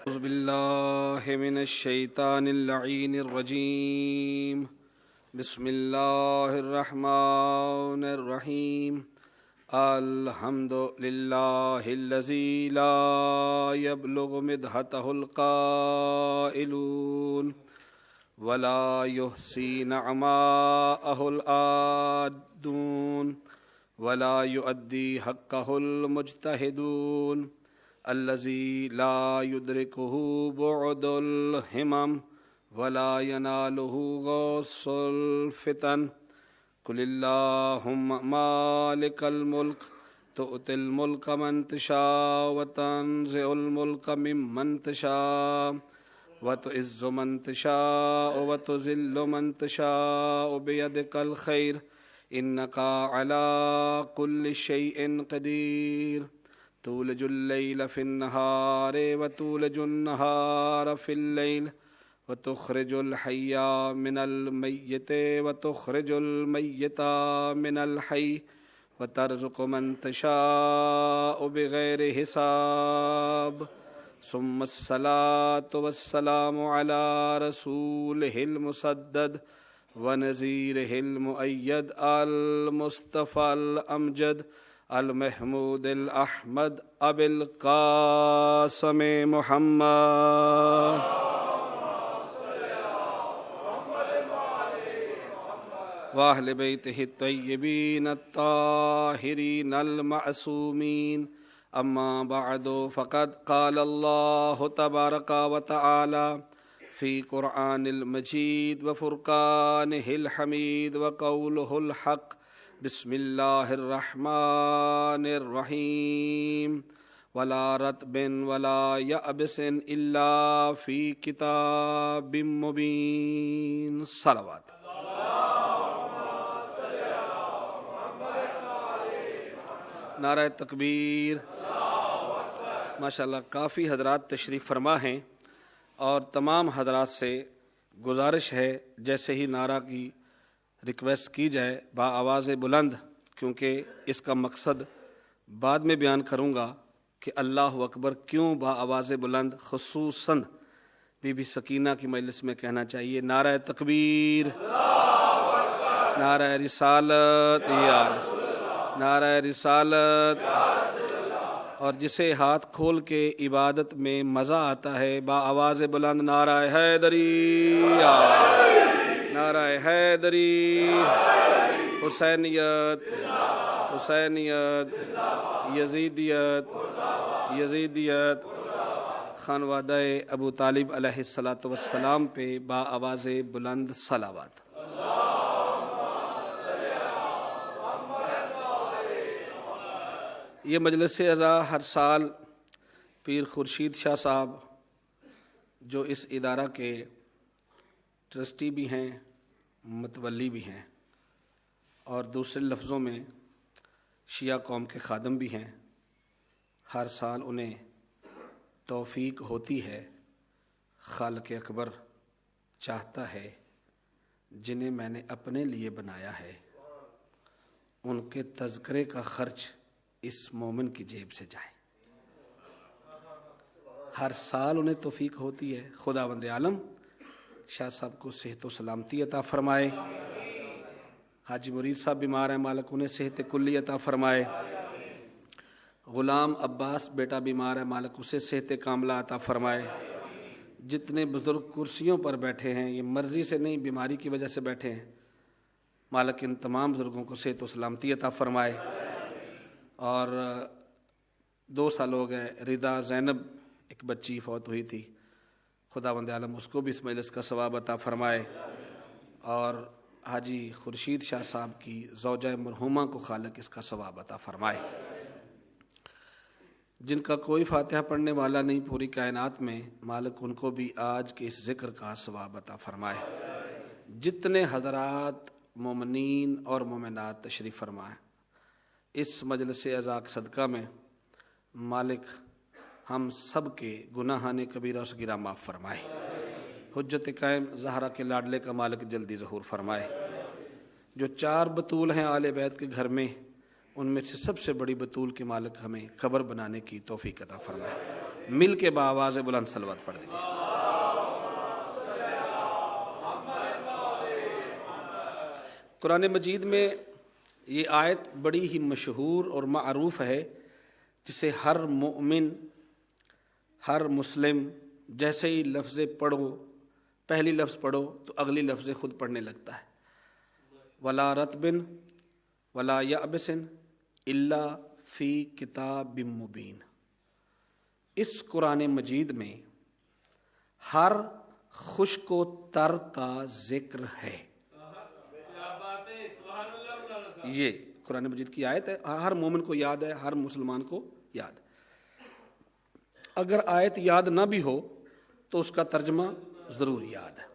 اعوذ باللہ من الشیطان اللعین الرجیم بسم اللہ الرحمن الرحیم الحمد للہ الذی لا یبلغ مدحتہ القائلون ولا یحصی نعماءہ العادون ولا یؤدی حقہ المجتہدون الذی لا یدرکہ بعد الہمم ولا ینالہ غوث الفتن قل اللہم مالک الملک تؤتی الملک من تشاء وتنزع الملک ممن تشاء وتعز من تشاء وتذل من تشاء بیدک الخیر انک علی کل شیء قدیر تولج اللیل فی النہار وتولج النہار فی اللیل وتخرج الحی من المیت وتخرج المیت من الحی وترزق من تشاء بغیر حساب ثم الصلاة والسلام علی رسولہ المسدد ونذیرہ المؤید المصطفى الامجد المحمود الاحمد ابی القاسم محمد واہل بیتہ الطیبین الطاہرین المعصومین اما بعد فقد قال اللہ تبارک وتعالی فی قرآن المجید وفرقانہ الحمید وقولہ الحق بسم اللہ الرحمن الرحیم ولا رطب ولا یابس الا فی کتاب مبین صلوات نعرہ تکبیر ماشاءاللہ کافی حضرات تشریف فرما ہیں اور تمام حضرات سے گزارش ہے جیسے ہی نعرہ کی ریکویسٹ کی جائے با آواز بلند، کیونکہ اس کا مقصد بعد میں بیان کروں گا کہ اللہ اکبر کیوں با آواز بلند خصوصاً بی بی سکینہ کی مجلس میں کہنا چاہیے نعرہ تکبیر، نعرہ رسالت یا نعرہ رسالت، اور جسے ہاتھ کھول کے عبادت میں مزہ آتا ہے با آواز بلند نعرہ حیدری، نعرہ حیدری، حسینیت، حسینیت، یزیدیت، یزیدیت، خانوادہ ابو طالب علیہ السلام پہ با آواز بلند صلوات۔ یہ مجلس عزا ہر سال پیر خورشید شاہ صاحب جو اس ادارہ کے ٹرسٹی بھی ہیں، متولی بھی ہیں، اور دوسرے لفظوں میں شیعہ قوم کے خادم بھی ہیں، ہر سال انہیں توفیق ہوتی ہے۔ خالق اکبر چاہتا ہے جنہیں میں نے اپنے لیے بنایا ہے ان کے تذکرے کا خرچ اس مومن کی جیب سے جائے۔ ہر سال انہیں توفیق ہوتی ہے۔ خداوند عالم شاہ صاحب کو صحت و سلامتی عطا فرمائے، حاجی مرید صاحب بیمار ہیں، مالک انہیں صحت کلی عطا فرمائے، غلام عباس بیٹا بیمار ہے، مالک اسے صحت کاملہ عطا فرمائے، جتنے بزرگ کرسیوں پر بیٹھے ہیں یہ مرضی سے نہیں بیماری کی وجہ سے بیٹھے ہیں، مالک ان تمام بزرگوں کو صحت و سلامتی عطا فرمائے۔ اور 2 سال ہو گئے رضا زینب ایک بچی فوت ہوئی تھی، خداوند عالم اس کو بھی اس مجلس کا ثواب عطا فرمائے، اور حاجی خورشید شاہ صاحب کی زوجہ مرحومہ کو خالق اس کا ثواب عطا فرمائے۔ جن کا کوئی فاتحہ پڑھنے والا نہیں پوری کائنات میں، مالک ان کو بھی آج کے اس ذکر کا ثواب عطا فرمائے۔ جتنے حضرات مومنین اور مومنات تشریف فرمائے اس مجلس عزا کے صدقہ میں، مالک ہم سب کے گناہان کبیرہ و صغیرہ معاف فرمائے، حجت قائم زہرا کے لاڈلے کا مالک جلدی ظہور فرمائے۔ جو 4 بطول ہیں آل بیت کے گھر میں، ان میں سے سب سے بڑی بطول کے مالک ہمیں قبر بنانے کی توفیق عطا فرمائے۔ مل کے بآواز بلند صلوات پڑھ دیں۔ قرآن مجید میں یہ آیت بڑی ہی مشہور اور معروف ہے، جسے ہر مومن، ہر مسلم جیسے ہی لفظ پڑھو، پہلی لفظ پڑھو تو اگلی لفظ خود پڑھنے لگتا ہے۔ ولا رطب ولا یابس الا فی کتاب مبین۔ اس قرآن مجید میں ہر خشک و تر کا ذکر ہے۔ یہ قرآن مجید کی آیت ہے، ہر مومن کو یاد ہے، ہر مسلمان کو یاد ہے۔ اگر آیت یاد نہ بھی ہو تو اس کا ترجمہ ضرور یاد ہے۔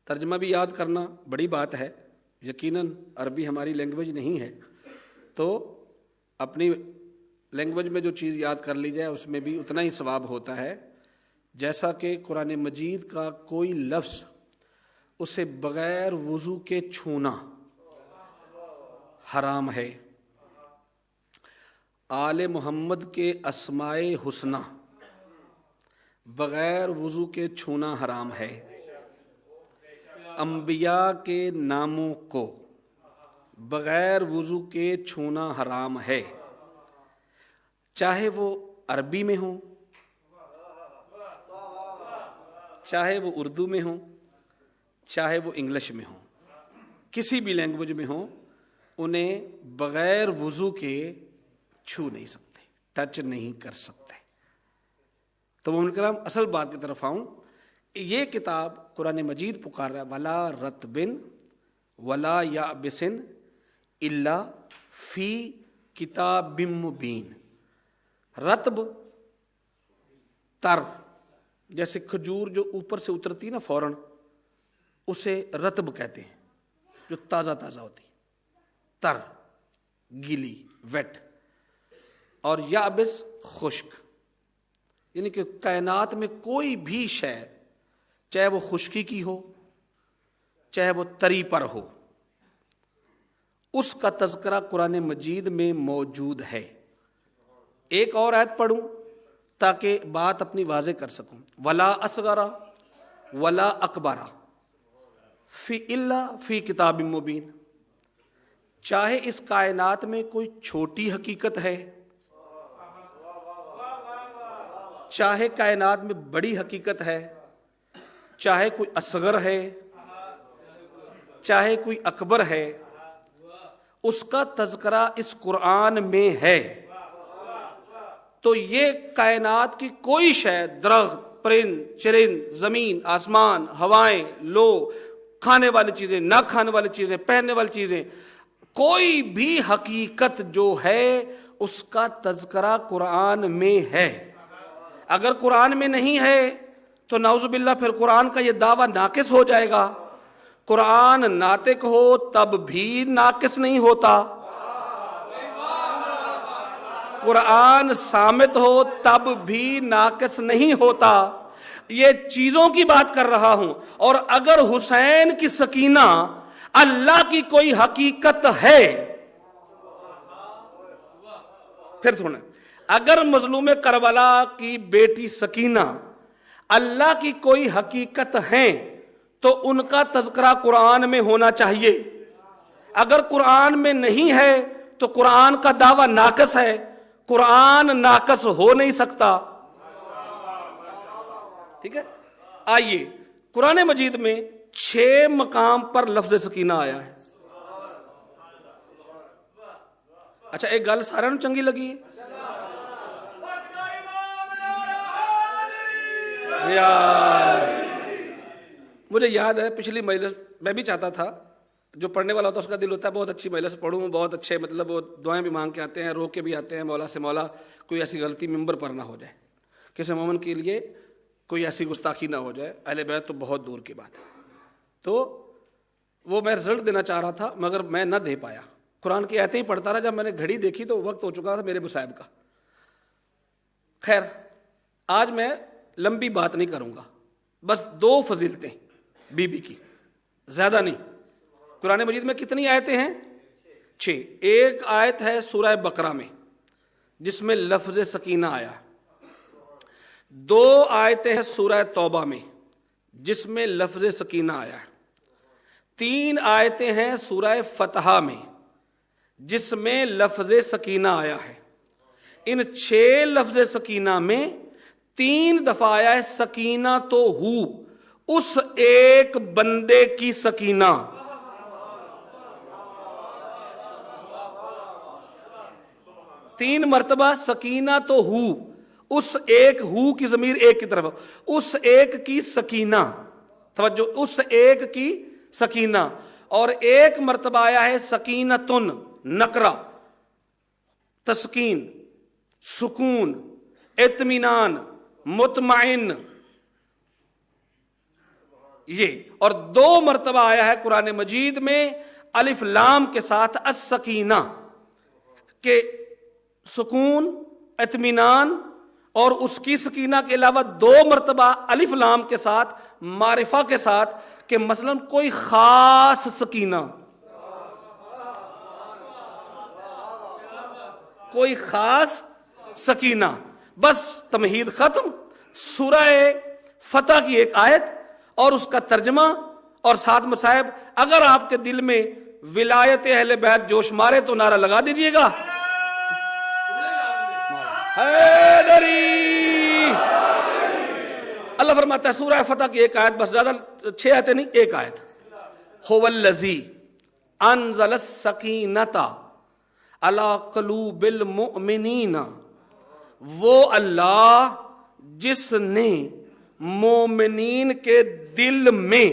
ترجمہ بھی یاد کرنا بڑی بات ہے، یقیناً عربی ہماری لینگویج نہیں ہے، تو اپنی لینگویج میں جو چیز یاد کر لی جائے اس میں بھی اتنا ہی ثواب ہوتا ہے، جیسا کہ قرآن مجید کا کوئی لفظ اسے بغیر وضو کے چھونا حرام ہے۔ آل محمد کے اسماء حسنی بغیر وضو کے چھونا حرام ہے۔ انبیاء کے ناموں کو بغیر وضو کے چھونا حرام ہے، چاہے وہ عربی میں ہوں، چاہے وہ اردو میں ہوں، چاہے وہ انگلش میں ہوں، کسی بھی لینگویج میں ہوں، انہیں بغیر وضو کے چھو نہیں سکتے، ٹچ نہیں کر سکتے۔ تو مومن کرام، اصل بات کی طرف آؤں، یہ کتاب قرآن مجید پکار رہا ہے ولا رطب ولا یابس الا فی کتاب مبین۔ رطب تر، جیسے کھجور جو اوپر سے اترتی نا فوراً، اسے رطب کہتے ہیں، جو تازہ تازہ ہوتی، تر، گیلی، ویٹ، اور یابس خشک، یعنی کہ کائنات میں کوئی بھی شے، چاہے وہ خشکی کی ہو چاہے وہ تری پر ہو، اس کا تذکرہ قرآن مجید میں موجود ہے۔ ایک اور آیت پڑھوں تاکہ بات اپنی واضح کر سکوں۔ ولا اصغر ولا اکبر فی الا فی کتاب مبین۔ چاہے اس کائنات میں کوئی چھوٹی حقیقت ہے، چاہے کائنات میں بڑی حقیقت ہے، چاہے کوئی اصغر ہے، چاہے کوئی اکبر ہے، اس کا تذکرہ اس قرآن میں ہے۔ تو یہ کائنات کی کوئی شے، درخت، پرند، چرند، زمین، آسمان، ہوائیں، لو، کھانے والی چیزیں، نہ کھانے والی چیزیں، پہننے والی چیزیں، کوئی بھی حقیقت جو ہے اس کا تذکرہ قرآن میں ہے۔ اگر قرآن میں نہیں ہے تو نعوذ باللہ پھر قرآن کا یہ دعویٰ ناقص ہو جائے گا۔ قرآن ناطق ہو تب بھی ناقص نہیں ہوتا، قرآن صامت ہو تب بھی ناقص نہیں ہوتا۔ یہ چیزوں کی بات کر رہا ہوں۔ اور اگر حسین کی سکینہ اللہ کی کوئی حقیقت ہے، پھر سنیں، اگر مظلوم کربلا کی بیٹی سکینہ اللہ کی کوئی حقیقت ہیں تو ان کا تذکرہ قرآن میں ہونا چاہیے۔ اگر قرآن میں نہیں ہے تو قرآن کا دعویٰ ناقص ہے، قرآن ناقص ہو نہیں سکتا۔ ٹھیک ہے، آئیے قرآن مجید میں 6 مقام پر لفظ سکینہ آیا ہے۔ اچھا، ایک گل سارے نوں چنگی لگی ہے؟ مجھے یاد ہے پچھلی مجلس میں بھی چاہتا تھا، جو پڑھنے والا ہوتا ہے اس کا دل ہوتا ہے بہت اچھی مجلس پڑھوں، بہت اچھے، مطلب وہ دعائیں بھی مانگ کے آتے ہیں، رو کے بھی آتے ہیں مولا سے، مولا کوئی ایسی غلطی ممبر پر نہ ہو جائے، کسی مومن کے لیے کوئی ایسی گستاخی نہ ہو جائے، اہل بیت تو بہت دور کی بات ہے۔ تو وہ میں رزلٹ دینا چاہ رہا تھا مگر میں نہ دے پایا، قرآن کی آیتیں ہی پڑھتا رہا۔ جب میں نے گھڑی دیکھی تو وقت ہو چکا تھا میرے مصائب کا۔ خیر، آج میں لمبی بات نہیں کروں گا، بس 2 فضیلتیں بی بی کی، زیادہ نہیں۔ قرآن مجید میں کتنی آیتیں ہیں؟ 6۔ ایک آیت ہے سورہ بقرہ میں جس میں لفظ سکینہ آیا ہے، 2 آیتیں ہیں سورہ توبہ میں جس میں لفظ سکینہ آیا ہے، 3 آیتیں ہیں سورہ فتح میں جس میں لفظ سکینہ آیا ہے۔ ان 6 لفظ سکینہ میں 3 دفعہ آیا ہے سکینہ تو ہو، اس ایک بندے کی سکینہ۔ تین مرتبہ سکینہ تو ہو، اس ایک ہو کی ضمیر ایک کی طرف، اس ایک کی سکینہ، توجہ، اس ایک کی سکینہ۔ اور ایک مرتبہ آیا ہے سکینتن، نکرہ، تسکین، سکون، اطمینان، مطمئن، یہ۔ اور 2 مرتبہ آیا ہے قرآن مجید میں الف لام کے ساتھ السکینہ، کہ سکون، اطمینان، اور اس کی سکینہ کے علاوہ 2 مرتبہ الف لام کے ساتھ معرفہ کے ساتھ، کہ مثلا کوئی خاص سکینہ، کوئی خاص سکینہ۔ بس تمہید ختم۔ سورہ فتح کی ایک آیت اور اس کا ترجمہ اور 7 مصائب۔ اگر آپ کے دل میں ولایت اہل بیت جوش مارے تو نعرہ لگا دیجئے گا، حیدری۔ اللہ فرماتا ہے سورہ فتح کی ایک آیت، بس زیادہ 6 آیتیں نہیں، ایک آیت، هو الذی انزل السکینۃ علی قلوب المؤمنین، وہ اللہ جس نے مومنین کے دل میں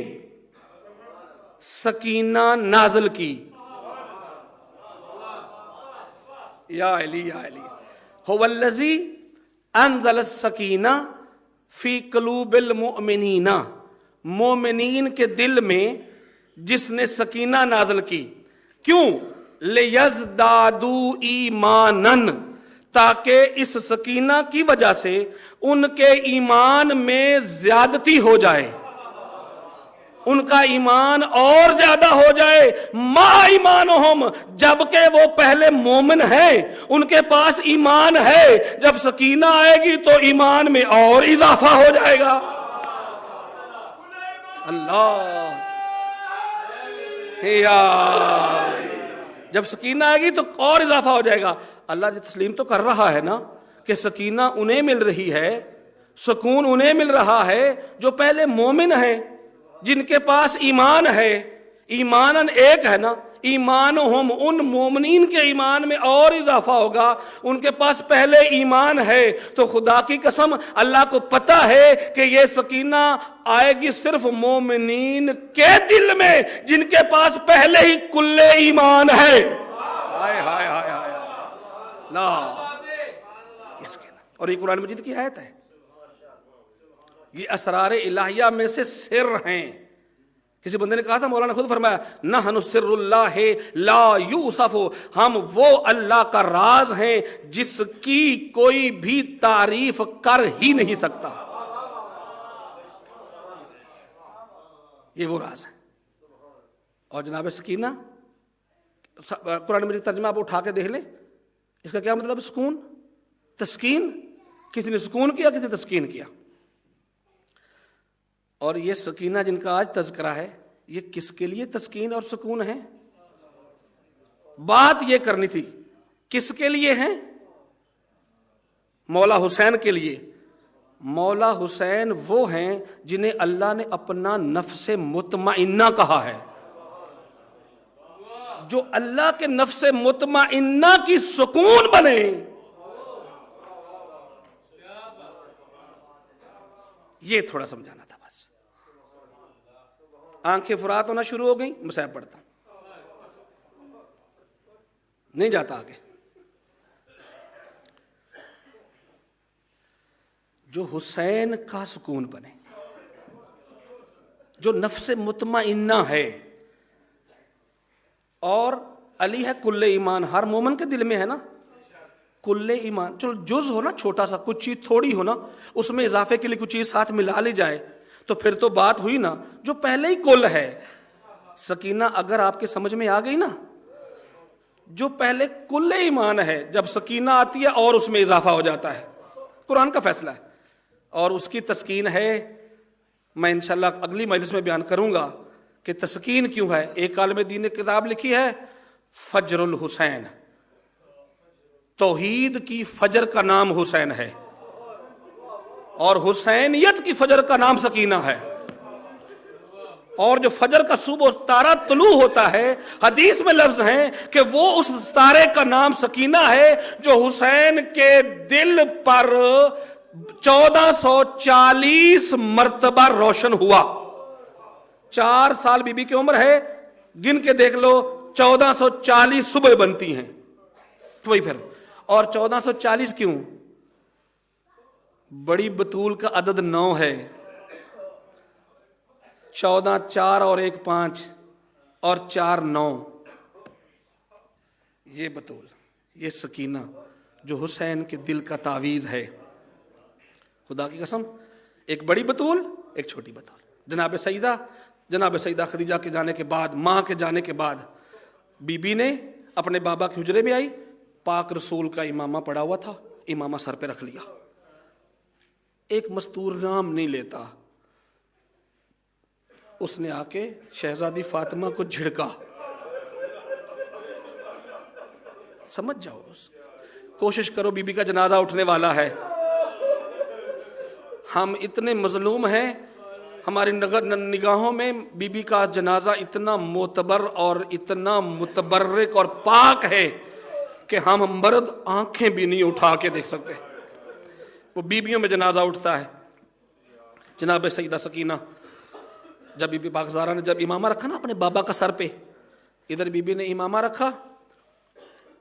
سکینہ نازل کی۔ یا علی یا علی، هو الذی انزل السکینہ فی قلوب المؤمنین، مومنین کے دل میں جس نے سکینہ نازل کی۔ کیوں؟ لیزدادوا ایمانا، تاکہ اس سکینہ کی وجہ سے ان کے ایمان میں زیادتی ہو جائے، ان کا ایمان اور زیادہ ہو جائے، ما ایمانہم، جبکہ وہ پہلے مومن ہیں، ان کے پاس ایمان ہے، جب سکینہ آئے گی تو ایمان میں اور اضافہ ہو جائے گا۔ اللہ، جب سکینہ آئے گی تو اور اضافہ ہو جائے گا۔ اللہ جی تسلیم تو کر رہا ہے نا کہ سکینہ انہیں مل رہی ہے، سکون انہیں مل رہا ہے جو پہلے مومن ہیں، جن کے پاس ایمان ہے۔ ایمانن ایک ہے نا، ایمانہم، ان مومنین کے ایمان میں اور اضافہ ہوگا، ان کے پاس پہلے ایمان ہے۔ تو خدا کی قسم اللہ کو پتا ہے کہ یہ سکینہ آئے گی صرف مومنین کے دل میں جن کے پاس پہلے ہی کل ایمان ہے۔ ہائے ہائے ہائے ہائے لا، اور یہ قرآن مجید کی آیت ہے، یہ اسرار الہیہ میں سے سر ہیں۔ کسی بندے نے کہا تھا، مولانا خود فرمایا، نحن سر اللہ لا یوصف، ہم وہ اللہ کا راز ہیں جس کی کوئی بھی تعریف کر ہی نہیں سکتا۔ یہ وہ راز ہے۔ اور جناب سکینہ، قرآن مجید ترجمہ آپ اٹھا کے دیکھ لیں، اس کا کیا مطلب؟ سکون، تسکین۔ کسی نے سکون کیا، کسی نے تسکین کیا۔ اور یہ سکینہ جن کا آج تذکرہ ہے، یہ کس کے لیے تسکین اور سکون ہے؟ بات یہ کرنی تھی کس کے لیے ہیں؟ مولا حسین کے لیے۔ مولا حسین وہ ہیں جنہیں اللہ نے اپنا نفس مطمئنہ کہا ہے۔ جو اللہ کے نفس مطمئنہ کی سکون بنے، یہ تھوڑا سمجھانا تھا بس۔ آنکھیں فرات ہونا شروع ہو گئیں، مصائب پڑھتا نہیں جاتا آگے۔ جو حسین کا سکون بنے، جو نفس مطمئنہ ہے، اور علی ہے کل ایمان، ہر مومن کے دل میں ہے نا کل ایمان۔ چلو جز ہو نا، چھوٹا سا کچھ چیز تھوڑی ہو نا، اس میں اضافے کے لیے کچھ چیز ساتھ ملا لی جائے تو پھر تو بات ہوئی نا۔ جو پہلے ہی کل ہے، سکینہ اگر آپ کے سمجھ میں آ گئی نا، جو پہلے کل ایمان ہے، جب سکینہ آتی ہے اور اس میں اضافہ ہو جاتا ہے۔ قرآن کا فیصلہ ہے۔ اور اس کی تسکین ہے، میں انشاءاللہ اگلی مجلس میں بیان کروں گا کہ تسکین کیوں ہے۔ ایک عالم دین نے کتاب لکھی ہے فجر الحسین، توحید کی فجر کا نام حسین ہے، اور حسینیت کی فجر کا نام سکینہ ہے۔ اور جو فجر کا صبح تارا طلوع ہوتا ہے، حدیث میں لفظ ہیں کہ وہ اس تارے کا نام سکینہ ہے جو حسین کے دل پر 1440 مرتبہ روشن ہوا۔ 4 سال بی بی کی عمر ہے، گن کے دیکھ لو 1440 صبح بنتی ہیں، تو وہی پھر۔ اور 1440 کیوں؟ بڑی بطول کا عدد 9 ہے، 14 4 اور 1 5 اور 4 9، یہ بطول، یہ سکینہ جو حسین کے دل کا تعویذ ہے۔ خدا کی قسم، ایک بڑی بطول، ایک چھوٹی بطول۔ جناب سیدہ خدیجہ کے جانے کے بعد، ماں کے جانے کے بعد، بی بی نے اپنے بابا کے حجرے میں آئی، پاک رسول کا امامہ پڑا ہوا تھا، امامہ سر پہ رکھ لیا، ایک مستور نام نہیں لیتا۔ اس نے آ کے شہزادی فاطمہ کو جھڑکا، سمجھ جاؤ، کوشش کرو، بی بی کا جنازہ اٹھنے والا ہے، ہم اتنے مظلوم ہیں، ہماری نگاہوں میں بی بی کا جنازہ اتنا معتبر اور اتنا متبرک اور پاک ہے کہ ہم مرد آنکھیں بھی نہیں اٹھا کے دیکھ سکتے۔ وہ بیویوں میں جنازہ اٹھتا ہے۔ جناب سیدہ سکینہ، جب بی بی باغزارہ نے جب امامہ رکھا نا اپنے بابا کا سر پہ، ادھر بی بی نے امامہ رکھا،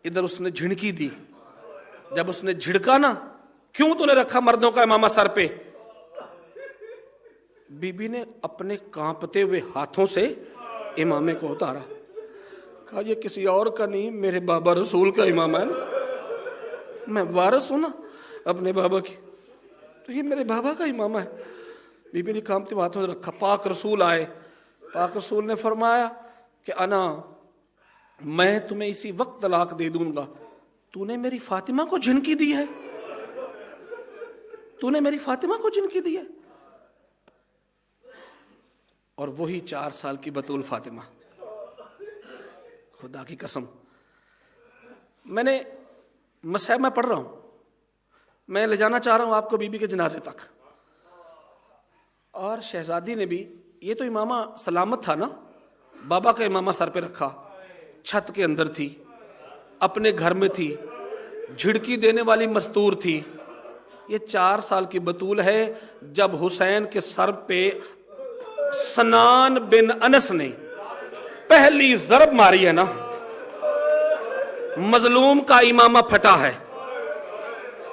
ادھر اس نے جھڑکی دی۔ جب اس نے جھڑکا نا، کیوں تو نے رکھا مردوں کا امامہ سر پہ؟ بی بی نے اپنے کانپتے ہوئے ہاتھوں سے امامے کو اتارا، کہا یہ کسی اور کا نہیں، میرے بابا رسول کا امامہ ہے نا، میں وارث ہوں نا اپنے بابا کی، تو یہ میرے بابا کا امامہ ہے۔ بی بی نے کانپتے ہوئے ہاتھوں سے رکھا، پاک رسول آئے، پاک رسول نے فرمایا کہ میں تمہیں اسی وقت طلاق دے دوں گا، تو نے میری فاطمہ کو جھنکی دی ہے، تو نے میری فاطمہ کو جھنکی دی ہے۔ اور وہی 4 سال کی بطول فاطمہ، خدا کی قسم، میں پڑھ رہا ہوں، میں لے جانا چاہ رہا ہوں آپ کو بی بی کے جنازے تک، اور شہزادی نے بھی، یہ تو امامہ سلامت تھا نا، بابا کا امامہ سر پہ رکھا، چھت کے اندر تھی، اپنے گھر میں تھی، جھڑکی دینے والی مستور تھی۔ یہ 4 سال کی بطول ہے جب حسین کے سر پہ سنان بن انس نے پہلی ضرب ماری ہے نا، مظلوم کا امامہ پھٹا ہے،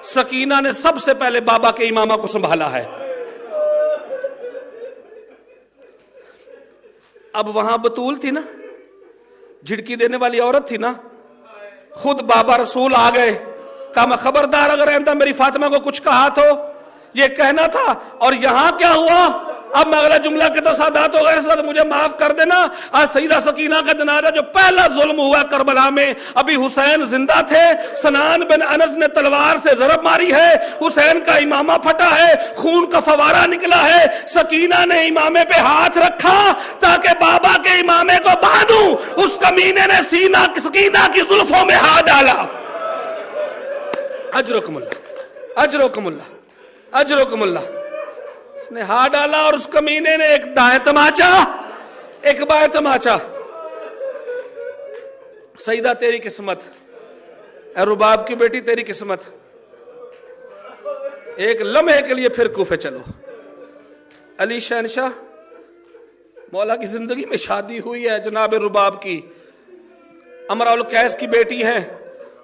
سکینہ نے سب سے پہلے بابا کے امامہ کو سنبھالا ہے۔ اب وہاں بطول تھی نا، جھڑکی دینے والی عورت تھی نا، خود بابا رسول آ گئے، کہا میں خبردار اگر آئندہ میری فاطمہ کو کچھ کہا تو یہ کہنا تھا۔ اور یہاں کیا ہوا؟ اب میں اگلا جملہ کے تو سادات ہو گئے، اس وقت مجھے معاف کر دینا۔ آج سیدہ سکینہ کا جنازہ جو پہلا ظلم ہوا کربلا میں، ابھی حسین زندہ تھے، سنان بن انس نے تلوار سے ضرب ماری ہے، حسین کا امامہ پھٹا ہے، خون کا فوارہ نکلا ہے، سکینہ نے امامے پہ ہاتھ رکھا تاکہ بابا کے امامے کو باندھوں، اس کمینے نے سکینہ کی زلفوں میں ہاتھ ڈالا۔ اجرکم اللہ، اجرکم اللہ، اجرکم اللہ، نے ہاتھ ڈالا اور اس کمینے نے ایک دائیں تماچا، ایک بائیں تماچا۔ سیدہ تیری قسمت، اے رباب کی بیٹی تیری قسمت، ایک لمحے کے لیے پھر کوفے چلو۔ علی شہنشاہ مولا کی زندگی میں شادی ہوئی ہے جناب رباب کی، امراء القیس کی بیٹی ہیں،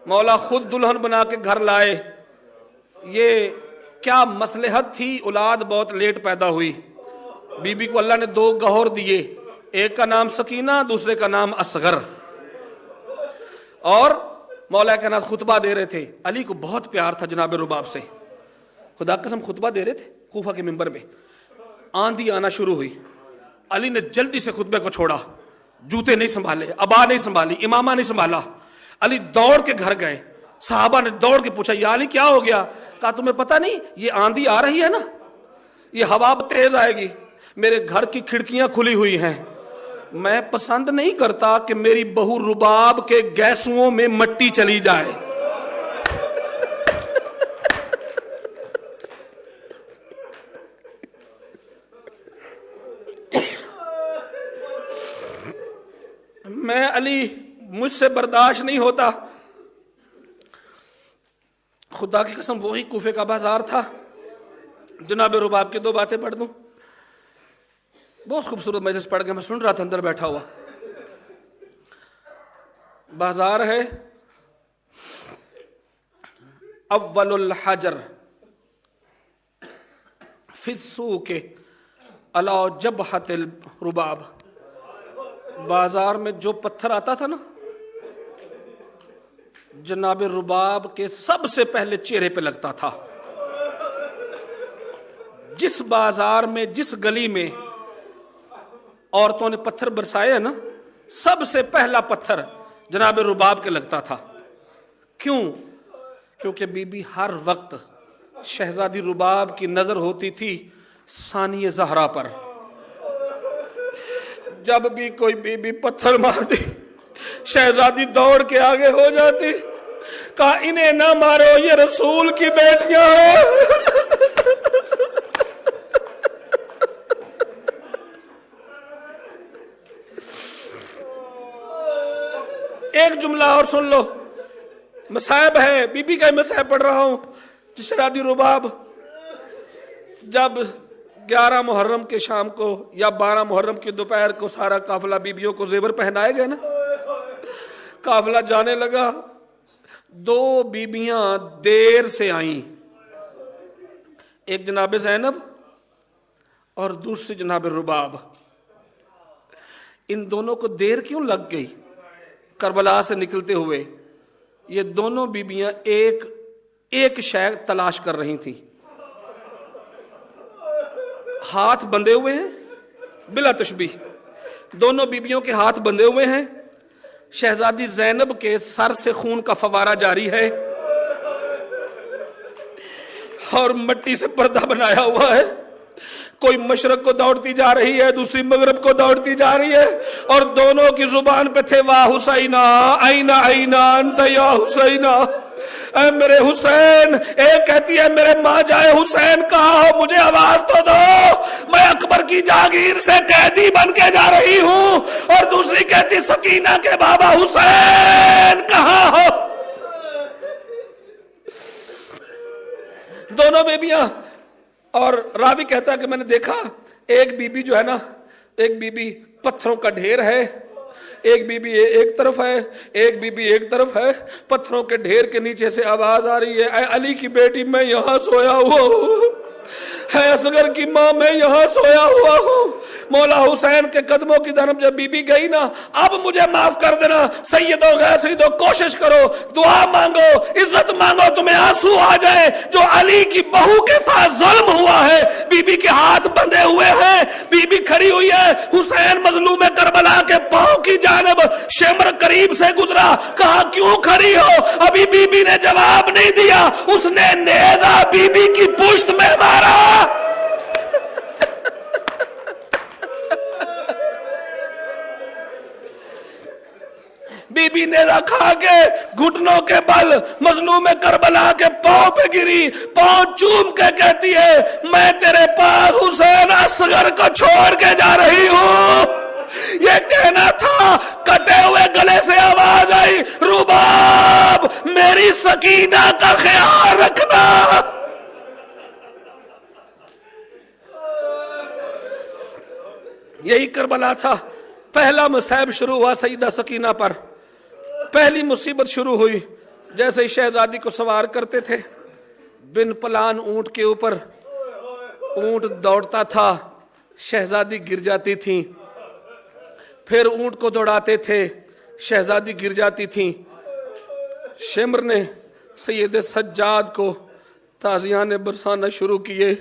مولا خود دلہن بنا کے گھر لائے۔ یہ کیا مصلحت تھی، اولاد بہت لیٹ پیدا ہوئی، بی بی کو اللہ نے 2 گہور دیے، ایک کا نام سکینہ، دوسرے کا نام اصغر۔ اور مولا کے نام خطبہ دے رہے تھے، علی کو بہت پیار تھا جناب رباب سے، خدا قسم خطبہ دے رہے تھے کوفہ کے منبر پہ، آندھی آنا شروع ہوئی، علی نے جلدی سے خطبے کو چھوڑا، جوتے نہیں سنبھالے، ابا نہیں سنبھالی، امامہ نہیں سنبھالا، علی دوڑ کے گھر گئے، صحابہ نے دوڑ کے پوچھا یا علی کیا ہو گیا؟ کہا تمہیں پتہ نہیں یہ آندھی آ رہی ہے نا، یہ ہوا تیز آئے گی، میرے گھر کی کھڑکیاں کھلی ہوئی ہیں، میں پسند نہیں کرتا کہ میری بہو رباب کے گیسوں میں مٹی چلی جائے۔ میں علی، مجھ سے برداشت نہیں ہوتا۔ خدا کی قسم وہی کوفے کا بازار تھا۔ جناب رباب کی 2 باتیں پڑھ دوں، بہت خوبصورت مجلس پڑھ کے میں سن رہا تھا اندر بیٹھا ہوا۔ بازار ہے، اول الحجر فی السوق علی جبہۃ الرباب، بازار میں جو پتھر آتا تھا نا جناب رباب کے سب سے پہلے چہرے پہ لگتا تھا۔ جس بازار میں، جس گلی میں عورتوں نے پتھر برسائے ہیں نا، سب سے پہلا پتھر جناب رباب کے لگتا تھا۔ کیوں؟ کیونکہ بی بی ہر وقت شہزادی رباب کی نظر ہوتی تھی ثانی زہرا پر۔ جب بھی کوئی بی بی پتھر مارتی شہزادی دوڑ کے آگے ہو جاتی، کہا انہیں نہ مارو، یہ رسول کی بیٹیاں ہیں۔ ایک جملہ اور سن لو، مصائب ہے، بی بی کا ہی مصائب پڑھ رہا ہوں۔ شہزادی رباب جب 11 محرم کے شام کو یا 12 محرم کی دوپہر کو سارا قافلہ بیبیوں کو زیور پہنائے گئے نا، قافلہ جانے لگا، 2 بیبیاں دیر سے آئیں، ایک جناب زینب اور دوسری جناب رباب۔ ان دونوں کو دیر کیوں لگ گئی کربلا سے نکلتے ہوئے؟ یہ دونوں بیبیاں ایک شے تلاش کر رہی تھیں۔ ہاتھ بندھے ہوئے ہیں، بلا تشبیہ دونوں بیبیوں کے ہاتھ بندھے ہوئے ہیں، شہزادی زینب کے سر سے خون کا فوارہ جاری ہے اور مٹی سے پردہ بنایا ہوا ہے۔ کوئی مشرق کو دوڑتی جا رہی ہے، دوسری مغرب کو دوڑتی جا رہی ہے، اور دونوں کی زبان پہ تھے واہ حسینہ اینا اینا انت یا حسینہ، اے میرے حسین۔ ایک کہتی ہے میرے ماں جائے حسین کہاں ہو، مجھے آواز تو دو، میں اکبر کی جاگیر سے قیدی بن کے جا رہی ہوں، اور دوسری کہتی سکینہ کے بابا حسین کہاں ہو۔ دونوں بیبیاں، اور راوی کہتا ہے کہ میں نے دیکھا ایک بی بی جو ہے نا، ایک بی بی پتھروں کا ڈھیر ہے، ایک بی بی ایک طرف ہے، ایک بی بی ایک طرف ہے، پتھروں کے ڈھیر کے نیچے سے آواز آ رہی ہے اے علی کی بیٹی میں یہاں سویا ہوا ہوں، ہے اصغر کی ماں میں یہاں سویا ہوا ہوں۔ مولا حسین کے قدموں کی طرف جب بی بی گئی نا، اب مجھے معاف کر دینا سیدو غیر سیدو، کوشش کرو، دعا مانگو، عزت مانگو، تمہیں آنسو آ جائے جو علی کی بہو کے ساتھ ظلم ہوا ہے۔ بی بی کے ہاتھ بندھے ہوئے ہیں، بی بی کھڑی ہوئی ہے، حسین مظلوم کربلا کے پاؤں کی جانب شمر قریب سے گزرا، کہا کیوں کھڑی ہو؟ ابھی بی بی نے جواب نہیں دیا، اس نے نیزہ بی بی کی پشت میں مارا۔ بی بی نیزہ کھا کے گھٹنوں کے بل مظلوم کربلا کے پاؤں پہ گری، پاؤں چوم کے کہتی ہے میں تیرے پاس حسین اصغر کو چھوڑ کے جا رہی ہوں۔ یہ کہنا تھا، کٹے ہوئے گلے سے آواز آئی رباب میری سکینہ کا خیال رکھنا۔ یہی کربلا تھا، پہلا مصائب شروع ہوا سیدہ سکینہ پر، پہلی مصیبت شروع ہوئی۔ جیسے ہی شہزادی کو سوار کرتے تھے بن پلان اونٹ کے اوپر، اونٹ دوڑتا تھا، شہزادی گر جاتی تھی، پھر اونٹ کو دوڑاتے تھے، شہزادی گر جاتی تھی۔ شمر نے سید سجاد کو تازیانے برسانا شروع کیے۔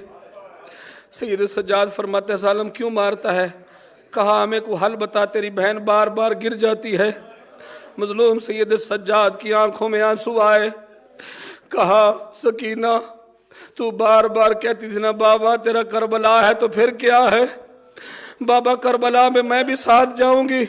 سید سجاد فرماتے ہیں ظالم کیوں مارتا ہے؟ کہا ہمیں کو حل بتا، تیری بہن بار بار گر جاتی ہے۔ مظلوم سید سجاد کی آنکھوں میں آنسو آئے، کہا سکینہ تو بار بار کہتی تھی نا بابا تیرا کربلا ہے تو پھر کیا ہے، بابا کربلا میں بھی ساتھ جاؤں گی،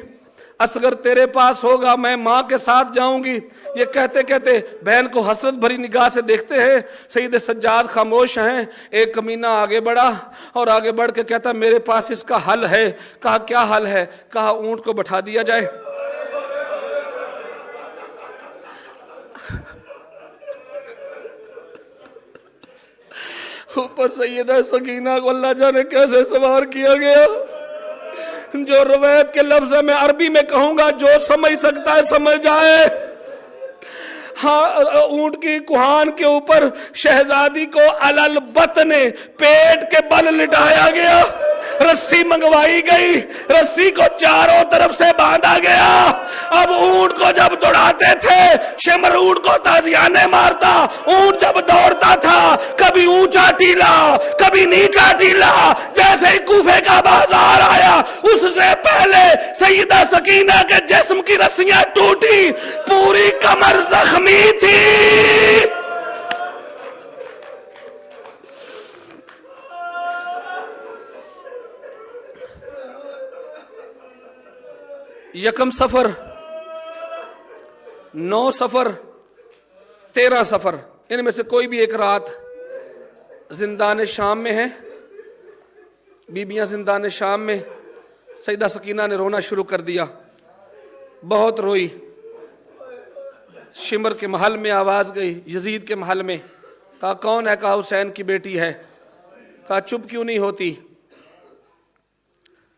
اصغر تیرے پاس ہوگا، میں ماں کے ساتھ جاؤں گی۔ یہ کہتے کہتے بہن کو حسرت بھری نگاہ سے دیکھتے ہیں۔ سید سجاد خاموش ہیں۔ ایک کمینہ آگے بڑھا اور آگے بڑھ کے کہتا میرے پاس اس کا حل ہے۔ کہا کیا حل ہے؟ کہا اونٹ کو بٹھا دیا جائے۔ اوپر سیدہ سکینہ کو اللہ جانے کیسے سوار کیا گیا۔ جو روایت کے لفظ میں عربی میں کہوں گا، جو سمجھ سکتا ہے سمجھ جائے۔ ہاں، اونٹ کی کوہان کے اوپر شہزادی کو علل بطن پیٹ کے بل لٹایا گیا، رسی منگوائی گئی، رسی کو چاروں طرف سے باندھا گیا۔ اب اونٹ کو جب دوڑاتے تھے شمر اونٹ کو تازیانے مارتا، اونٹ جب دوڑتا تھا کبھی اونچا ٹیلا کبھی نیچا ٹیلا، جیسے ہی کوفے کا بازار آیا اس سے پہلے سیدہ سکینہ کے جسم کی رسیاں ٹوٹی، پوری کمر زخمی تھی۔ یکم سفر، 9 سفر، 13 سفر، ان میں سے کوئی بھی ایک رات زندان شام میں ہے۔ بیبیاں زندان شام میں، سیدہ سکینہ نے رونا شروع کر دیا، بہت روئی۔ شمر کے محل میں آواز گئی، یزید کے محل میں۔ کہا کون ہے؟ کہا حسین کی بیٹی ہے۔ کہا چپ کیوں نہیں ہوتی؟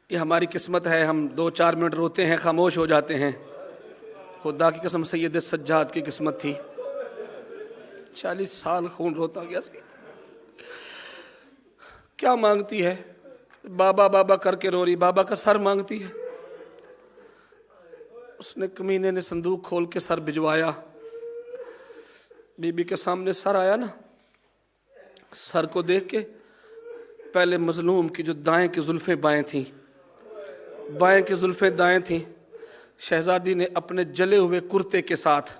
یہ ہماری قسمت ہے، ہم 2-4 منٹ روتے ہیں خاموش ہو جاتے ہیں۔ خدا کی قسم سید سجاد کی قسمت تھی، 40 سال خون روتا گیا۔ کیا مانگتی ہے؟ بابا بابا کر کے رو رہی، بابا کا سر مانگتی ہے۔ اس نے کمینے نے صندوق کھول کے سر بھجوایا، بی بی کے سامنے سر آیا نا، سر کو دیکھ کے پہلے مظلوم کی جو دائیں کی زلفیں بائیں تھیں، بائیں کی زلفیں دائیں تھیں، شہزادی نے اپنے جلے ہوئے کرتے کے ساتھ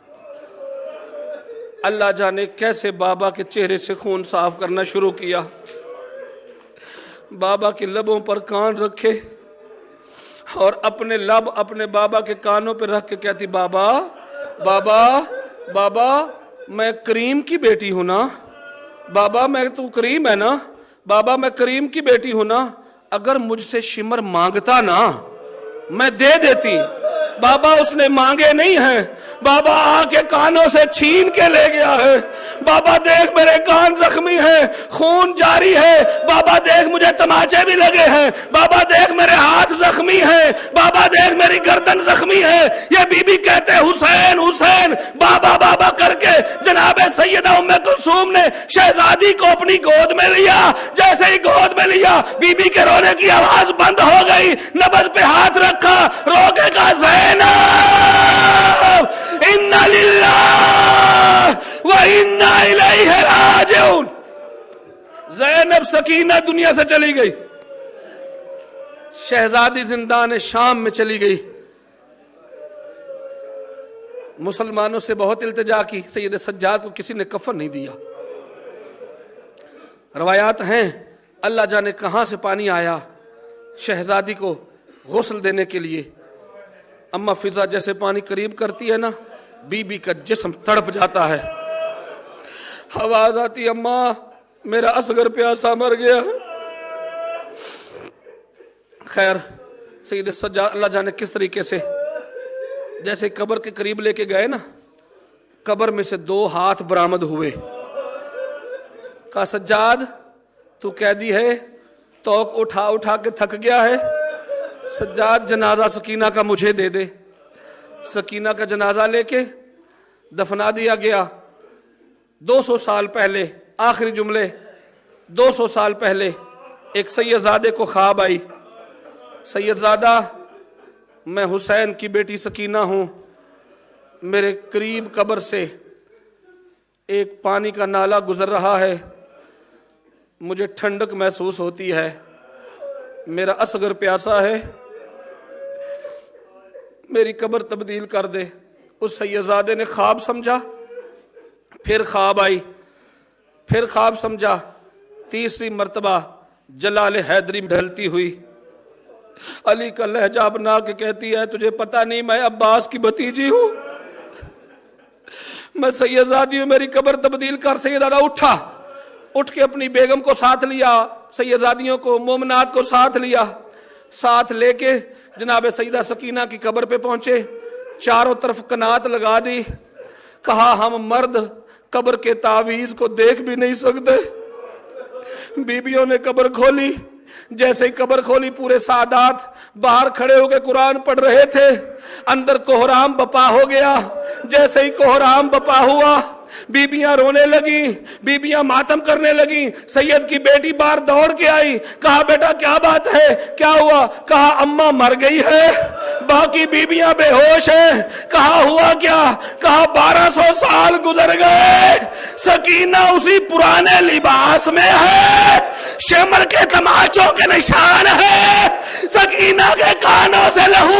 اللہ جانے کیسے بابا کے چہرے سے خون صاف کرنا شروع کیا۔ بابا کے لبوں پر کان رکھے اور اپنے لب اپنے بابا کے کانوں پہ رکھ کے کہتی بابا بابا بابا میں کریم کی بیٹی ہوں نا، بابا میں تو کریم ہے نا، بابا میں کریم کی بیٹی ہوں نا، اگر مجھ سے شمر مانگتا نا میں دے دیتی۔ بابا اس نے مانگے نہیں ہیں، بابا آ کے کانوں سے چھین کے لے گیا ہے۔ بابا دیکھ میرے کان زخمی ہیں، خون جاری ہے، بابا دیکھ مجھے تماچے بھی لگے ہیں، بابا دیکھ میرے ہاتھ زخمی ہیں، بابا دیکھ میری گردن زخمی ہے۔ یہ بی بی کہتے حسین حسین، بابا بابا کر کے جناب سیدہ ام کلثوم نے شہزادی کو اپنی گود میں لیا۔ جیسے ہی گود میں لیا بی بی کے رونے کی آواز بند ہو گئی، نبض پہ ہاتھ رکھا، رو کے کہا زینب انا للہ و انا الیہ راجعون۔ زینب سکینہ دنیا سے چلی گئی، شہزادی زندان شام میں چلی گئی۔ مسلمانوں سے بہت التجا کی، سید سجاد کو کسی نے کفن نہیں دیا۔ روایات ہیں اللہ جانے کہاں سے پانی آیا شہزادی کو غسل دینے کے لیے۔ اما فضا جیسے پانی قریب کرتی ہے نا، بی بی کا جسم تڑپ جاتا ہے، آواز آتی اماں میرا اصغر پیاسا مر گیا۔ خیر سید سجاد اللہ جانے کس طریقے سے جیسے قبر کے قریب لے کے گئے نا، قبر میں سے 2 ہاتھ برآمد ہوئے۔ کہا سجاد تو قیدی ہے، توق اٹھا اٹھا کے تھک گیا ہے، سجاد جنازہ سکینہ کا مجھے دے دے۔ سکینہ کا جنازہ لے کے دفنا دیا گیا۔ 200 سال پہلے، آخری جملے، 200 سال پہلے ایک سیدزادے کو خواب آئی، سیدزادہ میں حسین کی بیٹی سکینہ ہوں، میرے قریب قبر سے ایک پانی کا نالا گزر رہا ہے، مجھے ٹھنڈک محسوس ہوتی ہے، میرا اصغر پیاسا ہے، میری قبر تبدیل کر دے۔ اس سیدزادے نے خواب سمجھا، پھر خواب آئی، پھر خواب سمجھا، تیسری مرتبہ جلال حیدری ڈھلتی ہوئی، علی کا لہجہ بنا کے کہتی ہے تجھے پتہ نہیں میں عباس کی بھتیجی ہوں، میں سیدزادی ہوں، میری قبر تبدیل کر۔ سیدزادہ اٹھا، اٹھ کے اپنی بیگم کو ساتھ لیا، سیدزادیوں کو، مومنات کو ساتھ لیا، ساتھ لے کے جناب سیدہ سکینہ کی قبر پہ پہنچے، چاروں طرف کنات لگا دی، کہا ہم مرد قبر کے تعویذ کو دیکھ بھی نہیں سکتے۔ بیبیوں نے قبر کھولی، جیسے ہی قبر کھولی پورے سادات باہر کھڑے ہو کے قرآن پڑھ رہے تھے، اندر کوہرام بپا ہو گیا۔ جیسے ہی کوہرام بپا ہوا، بیبیاں رونے لگیں، بیبیاں ماتم کرنے لگیں۔ سید کی بیٹی باہر دوڑ کے آئی، کہا بیٹا کیا بات ہے، کیا ہوا؟ کہا اماں مر گئی ہے، باقی بیبیاں بے ہوش ہیں۔ کہا ہوا کیا؟ کہا 1200 سال گزر گئے، سکینہ اسی پرانے لباس میں ہے، شمر کے تماچوں کے نشان ہے، سکینہ کے کانوں سے لہو